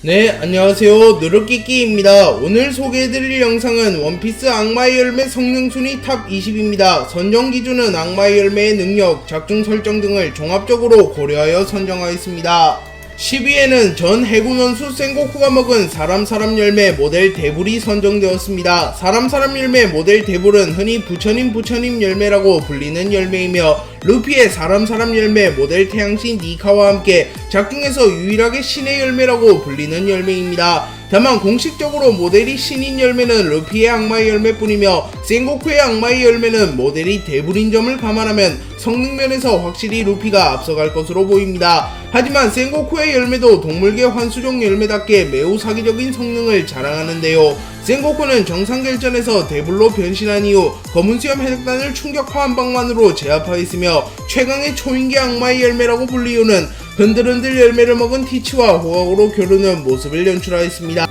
네, 안녕하세요. 누르끼끼입니다. 오늘 소개해드릴 영상은 원피스 악마의 열매 성능 순위 탑 20입니다. 선정 기준은 악마의 열매의 능력, 작중 설정 등을 종합적으로 고려하여 선정하였습니다. 10위에는 전 해군 원수 센고쿠가 먹은 사람 열매 모델 데불이 선정되었습니다. 사람 열매 모델 데불은 흔히 부처님 열매라고 불리는 열매이며 루피의 사람 열매 모델 태양신 니카와 함께 작중에서 유일하게 신의 열매라고 불리는 열매입니다. 다만 공식적으로 모델이 신인 열매는 루피의 악마의 열매뿐이며 센고쿠의 악마의 열매는 모델이 데불인 점을 감안하면 성능면에서 확실히 루피가 앞서갈 것으로 보입니다. 하지만 센고쿠의 열매도 동물계 환수종 열매답게 매우 사기적인 성능을 자랑하는데요. 센고쿠는 정상결전에서 데불로 변신한 이후 검은수염 해적단을 충격파 한 방만으로 제압하였으며 최강의 초인계 악마의 열매라고 불리우는 흔들흔들 열매를 먹은 티치와 호각으로 겨루는 모습을 연출하였습니다.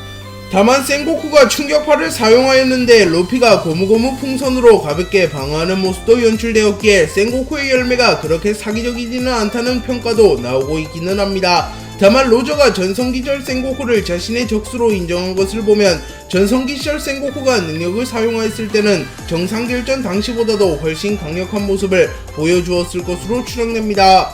다만 센고쿠가 충격파를 사용하였는데 루피가 고무고무 풍선으로 가볍게 방어하는 모습도 연출되었기에 센고쿠의 열매가 그렇게 사기적이지는 않다는 평가도 나오고 있기는 합니다. 다만 로저가 전성기절 센고쿠를 자신의 적수로 인정한 것을 보면 전성기시절 센고쿠가 능력을 사용하였을 때는 정상결전 당시보다도 훨씬 강력한 모습을 보여주었을 것으로 추정됩니다.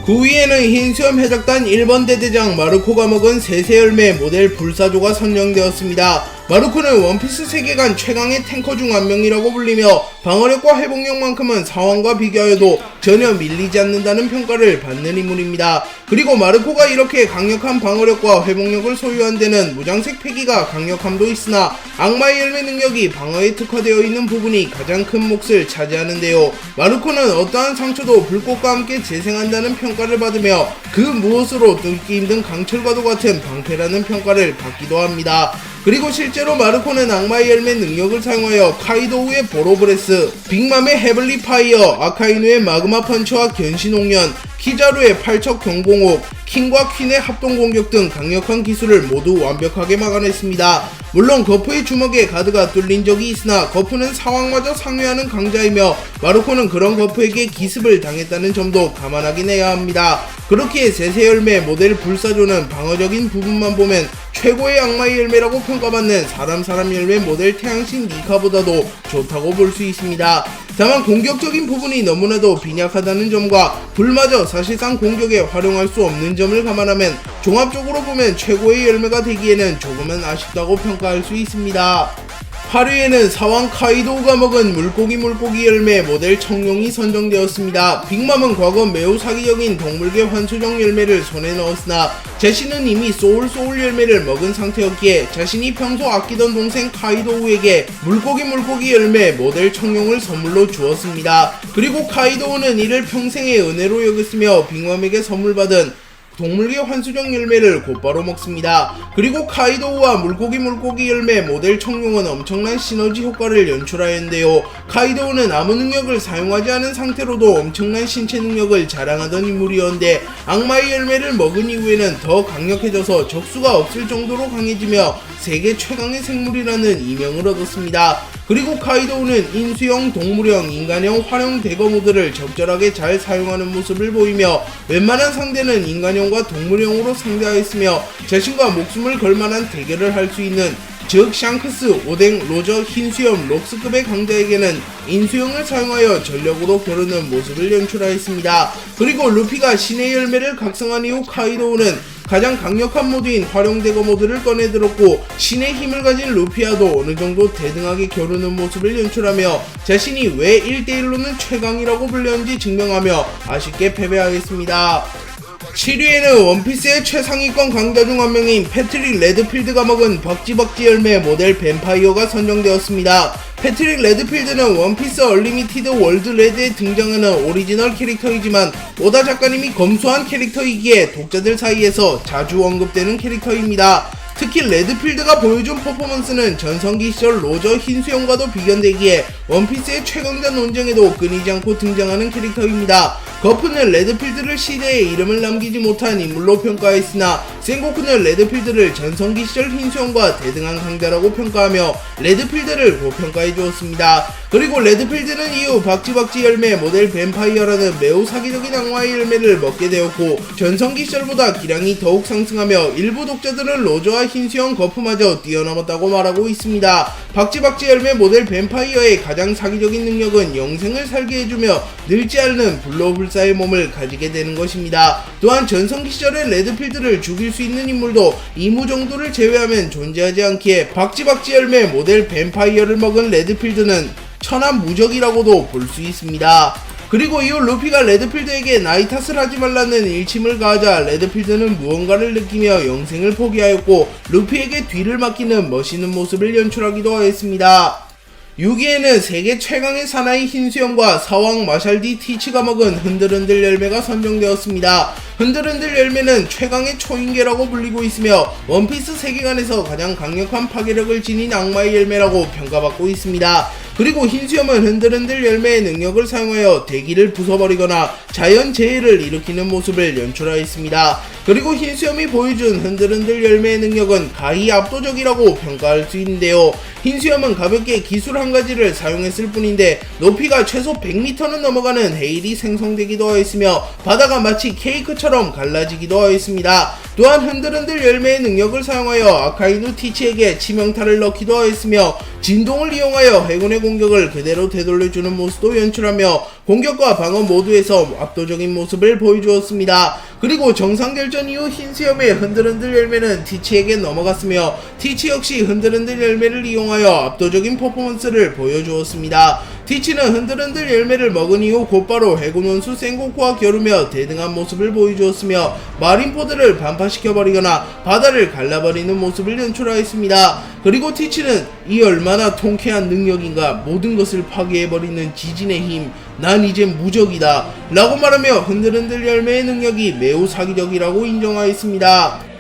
9위에는 흰수염 해적단 1번 대대장 마르코가 먹은 세세열매 모델 불사조가 선정되었습니다. 마르코는 원피스 세계관 최강의 탱커 중 한 명이라고 불리며 방어력과 회복력만큼은 사왕과 비교하여도 전혀 밀리지 않는다는 평가를 받는 인물입니다. 그리고 마르코가 이렇게 강력한 방어력과 회복력을 소유한 데는 무장색 패기가 강력함도 있으나 악마의 열매 능력이 방어에 특화되어 있는 부분이 가장 큰 몫을 차지하는데요. 마르코는 어떠한 상처도 불꽃과 함께 재생한다는 평가를 받으며 그 무엇으로 뚫기 힘든 강철과도 같은 방패라는 평가를 받기도 합니다. 그리고 실제로 마르코는 악마의 열매 능력을 사용하여 카이도우의 보로브레스, 빅맘의 헤블리 파이어, 아카이누의 마그마 펀치와 견신홍련, 키자루의 팔척 경공옥, 킹과 퀸의 합동 공격 등 강력한 기술을 모두 완벽하게 막아냈습니다. 물론 거프의 주먹에 가드가 뚫린 적이 있으나 거프는 사왕마저 상회하는 강자이며 마르코는 그런 거프에게 기습을 당했다는 점도 감안하긴 해야 합니다. 그렇기에 세세열매 모델 불사조는 방어적인 부분만 보면 최고의 악마의 열매라고 평가받는 사람 열매 모델 태양신 니카보다도 좋다고 볼 수 있습니다. 다만 공격적인 부분이 너무나도 빈약하다는 점과 불마저 사실상 공격에 활용할 수 없는 점을 감안하면 종합적으로 보면 최고의 열매가 되기에는 조금은 아쉽다고 평가할 수 있습니다. 8위에는 사왕 카이도우가 먹은 물고기 열매 모델 청룡이 선정되었습니다. 빅맘은 과거 매우 사기적인 동물계 환수종 열매를 손에 넣었으나 자신은 이미 소울 열매를 먹은 상태였기에 자신이 평소 아끼던 동생 카이도우에게 물고기 열매 모델 청룡을 선물로 주었습니다. 그리고 카이도우는 이를 평생의 은혜로 여겼으며 빅맘에게 선물받은 동물계 환수종 열매를 곧바로 먹습니다. 그리고 카이도우와 물고기 열매 모델 청룡은 엄청난 시너지 효과를 연출하였는데요. 카이도우는 아무 능력을 사용하지 않은 상태로도 엄청난 신체 능력을 자랑하던 인물이었는데 악마의 열매를 먹은 이후에는 더 강력해져서 적수가 없을 정도로 강해지며 세계 최강의 생물이라는 이명을 얻었습니다. 그리고 카이도우는 인수형, 동물형, 인간형, 활용 대거 모드를 적절하게 잘 사용하는 모습을 보이며 웬만한 상대는 인간형과 동물형으로 상대하였으며 자신과 목숨을 걸만한 대결을 할 수 있는 즉 샹크스, 오뎅, 로저, 흰수염, 록스급의 강자에게는 인수형을 사용하여 전력으로 겨루는 모습을 연출하였습니다. 그리고 루피가 신의 열매를 각성한 이후 카이도우는 가장 강력한 모드인 활용대거 모드를 꺼내들었고 신의 힘을 가진 루피와도 어느정도 대등하게 겨루는 모습을 연출하며 자신이 왜 1대1로는 최강이라고 불렸는지 증명하며 아쉽게 패배하겠습니다. 7위에는 원피스의 최상위권 강자 중 한 명인 패트릭 레드필드가 먹은 박쥐 열매 모델 뱀파이어가 선정되었습니다. 패트릭 레드필드는 원피스 얼리미티드 월드 레드에 등장하는 오리지널 캐릭터이지만 오다 작가님이 검소한 캐릭터이기에 독자들 사이에서 자주 언급되는 캐릭터입니다. 특히 레드필드가 보여준 퍼포먼스는 전성기 시절 로저 흰수염과도 비견되기에 원피스의 최강자 논쟁에도 끊이지 않고 등장하는 캐릭터입니다. 거프는 레드필드를 시대에 이름을 남기지 못한 인물로 평가했으나 센고쿠는 레드필드를 전성기 시절 흰수염과 대등한 강자라고 평가하며 레드필드를 고평가해 주었습니다. 그리고 레드필드는 이후 박쥐박쥐 열매 모델 뱀파이어라는 매우 사기적인 악마의 열매를 먹게 되었고 전성기 시절보다 기량이 더욱 상승하며 일부 독자들은 로저와 흰수염 거프마저 뛰어넘었다고 말하고 있습니다. 박쥐박쥐 열매 모델 뱀파이어의 가장 사기적인 능력은 영생을 살게 해주며 늙지 않는 불로불사의 몸을 가지게 되는 것입니다. 또한 전성기 시절에 레드필드를 죽일 수 있는 인물도 이무 정도를 제외하면 존재하지 않기에 박쥐박쥐 열매 모델 뱀파이어를 먹은 레드필드는 천하무적이라고도 볼 수 있습니다. 그리고 이후 루피가 레드필드에게 나이 탓을 하지 말라는 일침을 가하자 레드필드는 무언가를 느끼며 영생을 포기하였고 루피에게 뒤를 맡기는 멋있는 모습을 연출하기도 하였습니다. 6위에는 세계 최강의 사나이 흰수염과 사왕 마샬디 티치가 먹은 흔들흔들 열매가 선정되었습니다. 흔들흔들 열매는 최강의 초인계라고 불리고 있으며 원피스 세계관에서 가장 강력한 파괴력을 지닌 악마의 열매라고 평가받고 있습니다. 그리고 흰수염은 흔들흔들 열매의 능력을 사용하여 대기를 부숴버리거나 자연재해를 일으키는 모습을 연출하였습니다. 그리고 흰수염이 보여준 흔들흔들 열매의 능력은 가히 압도적이라고 평가할 수 있는데요. 흰수염은 가볍게 기술 한 가지를 사용했을 뿐인데 높이가 최소 100m는 넘어가는 해일이 생성되기도 하였으며 바다가 마치 케이크처럼 갈라지기도 하였습니다. 또한 흔들흔들 열매의 능력을 사용하여 아카이누 티치에게 치명타를 넣기도 하였으며 진동을 이용하여 해군의 공격을 그대로 되돌려주는 모습도 연출하며 공격과 방어 모두에서 압도적인 모습을 보여주었습니다. 그리고 정상결전 이후 흰수염의 흔들흔들 열매는 티치에게 넘어갔으며 티치 역시 흔들흔들 열매를 이용하여 압도적인 퍼포먼스를 보여주었습니다. 티치는 흔들흔들 열매를 먹은 이후 곧바로 해군 원수 센고쿠와 겨루며 대등한 모습을 보여주었으며 마린포드를 반파시켜버리거나 바다를 갈라버리는 모습을 연출하였습니다. 그리고 티치는 이 얼마나 통쾌한 능력인가, 모든 것을 파괴해버리는 지진의 힘, 난 이제 무적이다 라고 말하며 흔들흔들 열매의 능력이 매우 사기적이라고 인정하였습니다.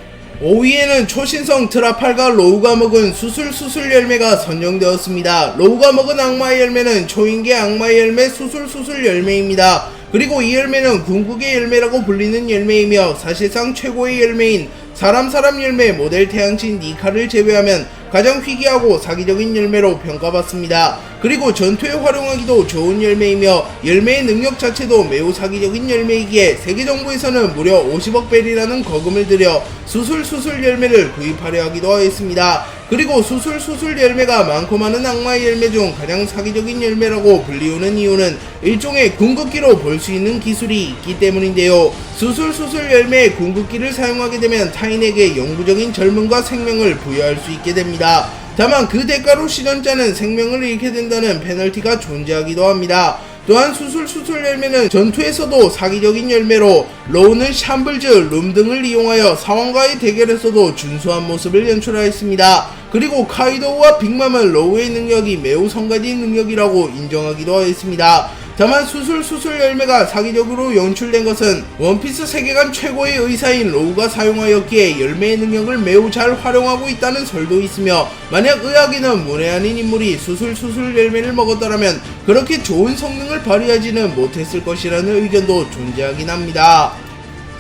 5위에는 초신성 트라팔과 로우가 먹은 수술수술 열매가 선정되었습니다. 로우가 먹은 악마의 열매는 초인계 악마의 열매 수술수술 열매입니다. 그리고 이 열매는 궁극의 열매라고 불리는 열매이며 사실상 최고의 열매인 사람 열매 모델 태양신 니카를 제외하면 가장 희귀하고 사기적인 열매로 평가받습니다. 그리고 전투에 활용하기도 좋은 열매이며 열매의 능력 자체도 매우 사기적인 열매이기에 세계정부에서는 무려 50억 벨이라는 거금을 들여 수술수술 열매를 구입하려 하기도 하였습니다. 그리고 수술수술 열매가 많고 많은 악마의 열매 중 가장 사기적인 열매라고 불리우는 이유는 일종의 궁극기로 볼 수 있는 기술이 있기 때문인데요. 수술수술 열매의 궁극기를 사용하게 되면 타인에게 영구적인 젊음과 생명을 부여할 수 있게 됩니다. 다만 그 대가로 시전자는 생명을 잃게 된다는 페널티가 존재하기도 합니다. 또한 수술수술 열매는 전투에서도 사기적인 열매로 로우는 샴블즈, 룸 등을 이용하여 사원과의 대결에서도 준수한 모습을 연출하였습니다. 그리고 카이도우와 빅맘은 로우의 능력이 매우 성가진 능력이라고 인정하기도 하였습니다. 다만 수술수술 열매가 사기적으로 연출된 것은 원피스 세계관 최고의 의사인 로우가 사용하였기에 열매의 능력을 매우 잘 활용하고 있다는 설도 있으며 만약 의학에는 문외한인 인물이 수술수술 열매를 먹었더라면 그렇게 좋은 성능을 발휘하지는 못했을 것이라는 의견도 존재하긴 합니다.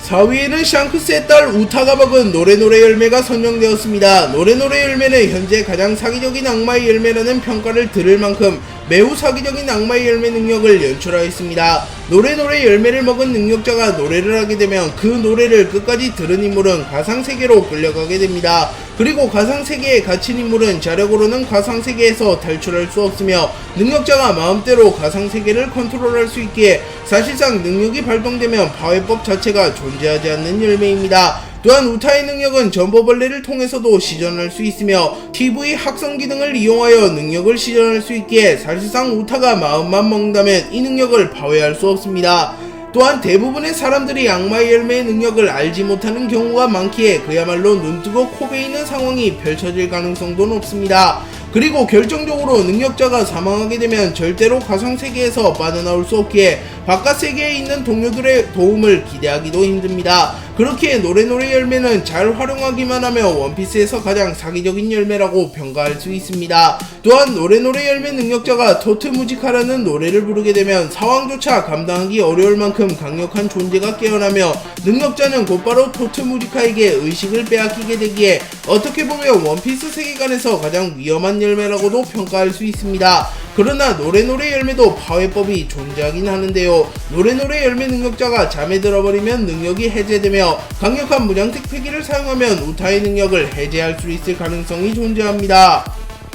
4위에는 샹크스의 딸 우타가 먹은 노래노래 열매가 선정되었습니다. 노래노래 열매는 현재 가장 사기적인 악마의 열매라는 평가를 들을 만큼 매우 사기적인 악마의 열매 능력을 연출하였습니다. 노래노래 열매를 먹은 능력자가 노래를 하게 되면 그 노래를 끝까지 들은 인물은 가상세계로 끌려가게 됩니다. 그리고 가상세계에 갇힌 인물은 자력으로는 가상세계에서 탈출할 수 없으며 능력자가 마음대로 가상세계를 컨트롤할 수 있기에 사실상 능력이 발동되면 파괴법 자체가 존재하지 않는 열매입니다. 또한 우타의 능력은 전보벌레를 통해서도 시전할 수 있으며 TV 학성 기능을 이용하여 능력을 시전할 수 있기에 사실상 우타가 마음만 먹는다면 이 능력을 파괴할 수 없습니다. 또한 대부분의 사람들이 악마의 열매의 능력을 알지 못하는 경우가 많기에 그야말로 눈뜨고 코베이는 상황이 펼쳐질 가능성도 높습니다. 그리고 결정적으로 능력자가 사망하게 되면 절대로 가상세계에서 빠져나올 수 없기에 바깥 세계에 있는 동료들의 도움을 기대하기도 힘듭니다. 그렇게 노래노래 열매는 잘 활용하기만 하며 원피스에서 가장 사기적인 열매라고 평가할 수 있습니다. 또한 노래노래 열매 능력자가 토트 무지카라는 노래를 부르게 되면 상황조차 감당하기 어려울 만큼 강력한 존재가 깨어나며 능력자는 곧바로 토트 무지카에게 의식을 빼앗기게 되기에 어떻게 보면 원피스 세계관에서 가장 위험한 열매라고도 평가할 수 있습니다. 그러나 노래노래 열매도 파괴법이 존재하긴 하는데요. 노래노래 열매 능력자가 잠에 들어버리면 능력이 해제되며 강력한 무장색 패기를 사용하면 우타의 능력을 해제할 수 있을 가능성이 존재합니다.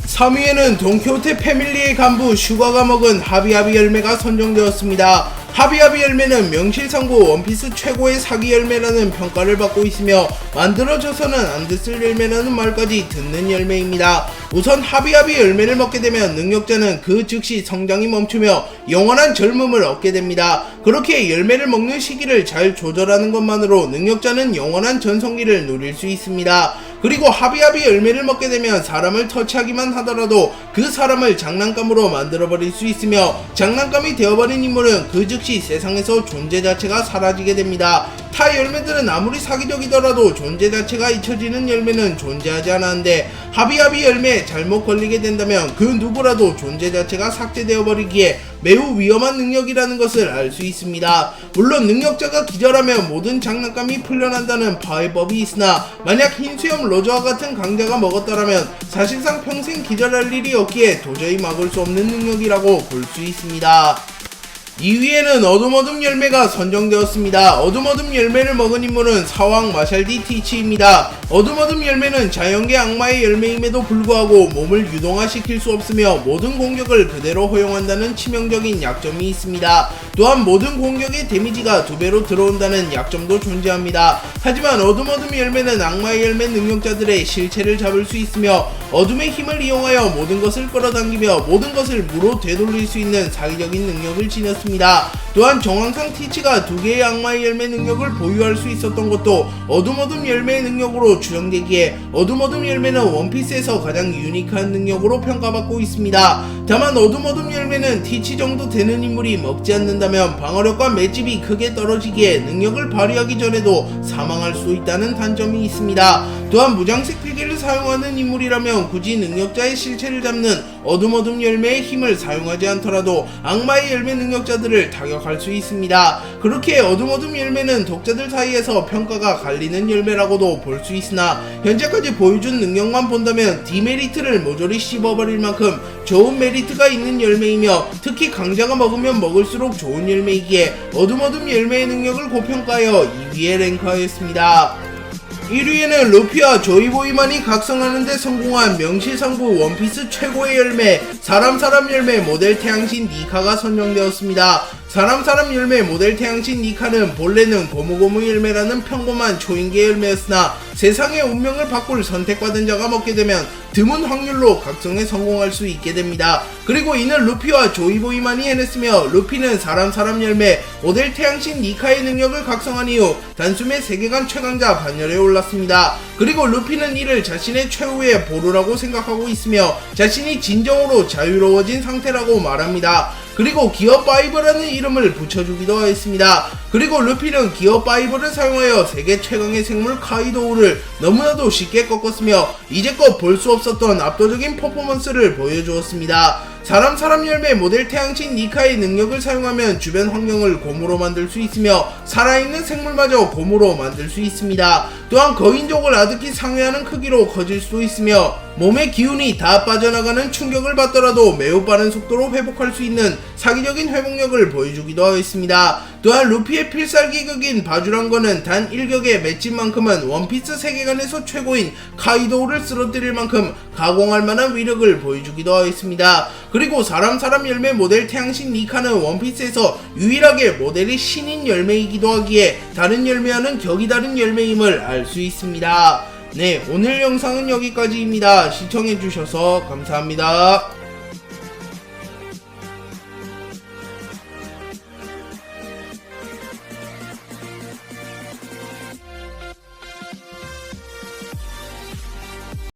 3위에는 돈키호테 패밀리의 간부 슈가가 먹은 하비하비 열매가 선정되었습니다. 하비하비 열매는 명실상부 원피스 최고의 사기 열매라는 평가를 받고 있으며 만들어져서는 안 됐을 열매라는 말까지 듣는 열매입니다. 우선 하비하비 열매를 먹게 되면 능력자는 그 즉시 성장이 멈추며 영원한 젊음을 얻게 됩니다. 그렇게 열매를 먹는 시기를 잘 조절하는 것만으로 능력자는 영원한 전성기를 누릴 수 있습니다. 그리고 하비하비 열매를 먹게 되면 사람을 터치하기만 하더라도 그 사람을 장난감으로 만들어버릴 수 있으며 장난감이 되어버린 인물은 그 즉시 세상에서 존재 자체가 사라지게 됩니다. 타 열매들은 아무리 사기적이더라도 존재 자체가 잊혀지는 열매는 존재하지 않았는데 하비하비 열매에 잘못 걸리게 된다면 그 누구라도 존재 자체가 삭제되어 버리기에 매우 위험한 능력이라는 것을 알 수 있습니다. 물론 능력자가 기절하면 모든 장난감이 풀려난다는 파괴법이 있으나 만약 흰수염 로저와 같은 강자가 먹었다라면 사실상 평생 기절할 일이 없기에 도저히 막을 수 없는 능력이라고 볼 수 있습니다. 2위에는 어둠어둠 열매가 선정되었습니다. 어둠어둠 열매를 먹은 인물은 사왕 마샬디 티치입니다. 어둠어둠 열매는 자연계 악마의 열매임에도 불구하고 몸을 유동화시킬 수 없으며 모든 공격을 그대로 허용한다는 치명적인 약점이 있습니다. 또한 모든 공격의 데미지가 2배로 들어온다는 약점도 존재합니다. 하지만 어둠어둠 열매는 악마의 열매 능력자들의 실체를 잡을 수 있으며 어둠의 힘을 이용하여 모든 것을 끌어당기며 모든 것을 무로 되돌릴 수 있는 사기적인 능력을 지녔습니다. 또한 정황상 티치가 2개의 악마의 열매 능력을 보유할 수 있었던 것도 어둠어둠 열매의 능력으로 추정되기에 어둠어둠 열매는 원피스에서 가장 유니크한 능력으로 평가받고 있습니다. 다만 어둠어둠 열매는 티치 정도 되는 인물이 먹지 않는다면 방어력과 맷집이 크게 떨어지기에 능력을 발휘하기 전에도 사망할 수 있다는 단점이 있습니다. 또한 무장색 필기를 사용하는 인물이라면 굳이 능력자의 실체를 잡는 어둠어둠 열매의 힘을 사용하지 않더라도 악마의 열매 능력자들을 타격할 수 있습니다. 그렇게 어둠어둠 열매는 독자들 사이에서 평가가 갈리는 열매라고도 볼 수 있으나 현재까지 보여준 능력만 본다면 디메리트를 모조리 씹어버릴 만큼 좋은 메리트가 있는 열매이며 특히 강자가 먹으면 먹을수록 좋은 열매이기에 어둠어둠 열매의 능력을 고평가하여 2위에 랭크하였습니다. 1위에는 루피와 조이보이만이 각성하는데 성공한 명실상부 원피스 최고의 열매 사람 열매 모델 태양신 니카가 선정되었습니다. 사람 열매 모델 태양신 니카는 본래는 고무고무 열매라는 평범한 초인계 열매였으나 세상의 운명을 바꿀 선택받은 자가 먹게 되면 드문 확률로 각성에 성공할 수 있게 됩니다. 그리고 이는 루피와 조이보이만이 해냈으며 루피는 사람 열매 모델 태양신 니카의 능력을 각성한 이후 단숨에 세계관 최강자 반열에 올랐습니다. 그리고 루피는 이를 자신의 최후의 보루라고 생각하고 있으며 자신이 진정으로 자유로워진 상태라고 말합니다. 그리고 기어5라는 이름을 붙여주기도 했습니다. 그리고 루피는 기어5를 사용하여 세계 최강의 생물 카이도우를 너무나도 쉽게 꺾었으며 이제껏 볼 수 없었던 압도적인 퍼포먼스를 보여주었습니다. 사람 열매 모델 태양신 니카의 능력을 사용하면 주변 환경을 곰으로 만들 수 있으며 살아있는 생물마저 곰으로 만들 수 있습니다. 또한 거인족을 아득히 상회하는 크기로 커질 수도 있으며 몸의 기운이 다 빠져나가는 충격을 받더라도 매우 빠른 속도로 회복할 수 있는 사기적인 회복력을 보여주기도 하였습니다. 또한 루피의 필살기극인 바주란거는 단 1격의 맷집만큼은 원피스 세계관에서 최고인 카이도우를 쓰러뜨릴 만큼 가공할 만한 위력을 보여주기도 하였습니다. 그리고 사람 열매 모델 태양신 니카는 원피스에서 유일하게 모델이 신인 열매이기도 하기에 다른 열매와는 격이 다른 열매임을 알 수 있습니다. 네, 오늘 영상은 여기까지입니다. 시청해주셔서 감사합니다.